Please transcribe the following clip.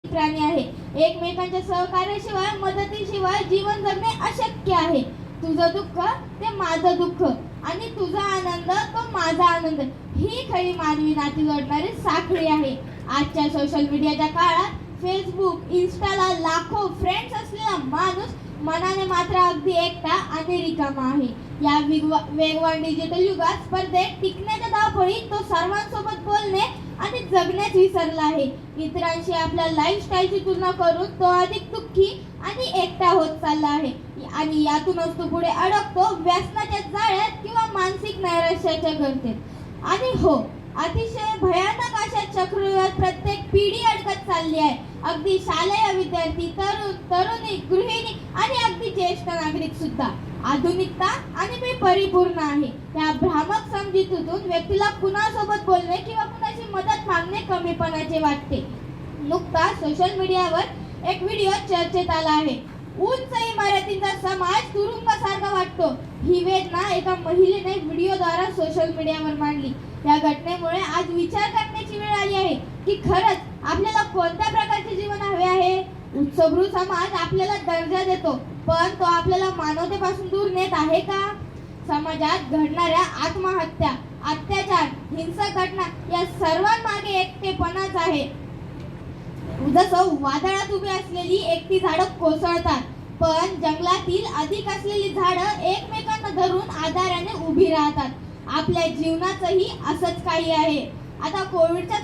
प्राणी आहे. एकमेकांच्या सहकार्याशिवाय मदतीशिवाय जीवन जगणे अशक्य आहे. तुझं दुःख ते माझं दुःख आणि तुझा आनंद तो माझा आनंद ही खरी मानवी नाती जोडणारी साखळी आहे. आजच्या सोशल मीडियाच्या काळात फेसबुक इन्स्टाला लाखो फ्रेंड्स असलेला माणूस मनाने मात्र अगदी एकटा आणि रिकामा आहे. या वेगवान डिजिटल युगात स्पर्धेत टिकण्याच्या धावपळीत तो सर्वांसोबत बोलणे आणि जगण्यास विसरला आहे. इतरांशी आपल्या लाईफस्टाईलची तुलना करून तो अधिक दुःखी आणि एकटा होत चालला आहे आणि यातूनच तो पुढे अडकतो व्यसनाच्या जाळ्यात किंवा मानसिक नैराश्याच्या गर्तेत. आणि हो, अतिशय भयानक अशा चक्रव्यूहात प्रत्येक पिढी अडकत चालली आहे. अगदी शालेय विद्यार्थी, तरुण, तरुणी, गृहिणी आणि अगदी ज्येष्ठ नागरिक सुद्धा. आधुनिकता आणि परिपूर्ण आहे त्या भ्रामक समजुतीतून व्यक्तीला कुणासोबत बोलणे किंवा कुणाची मदत मागणे कमीपणाचे वाटते. नुकताच सोशल मीडियावर एक व्हिडिओ चर्चेत आला आहे. उंच इमारतींचा समाज तुरुंगासारखा वाटतो ही वेदना एका महिलेने व्हिडिओद्वारा सोशल मीडियावर मांडली. या घटनेमुळे आज विचार करण्याची वेळ आली आहे की खरंच आपल्याला कोणत्या प्रकारचे जीवन हवे आहे. उत्सवृ समाज आपल्याला दर्जा देतो, पण तो आपल्याला मानवतेपासून दूर नेत आहे का? समाजात घडणाऱ्या आत्महत्या, अत्याचार, हिंसक घटना या सर्वांमागे एकटेपणाच आहे. जसं वादळात उभी असलेली एकटी झाडं कोसळतात, पण जंगलातील अधिक असलेली झाडं एकमेकांना धरून आधाराने उभी राहतात. आपल्या जीवनाचंही असंच काही आहे. आता कोविडच्या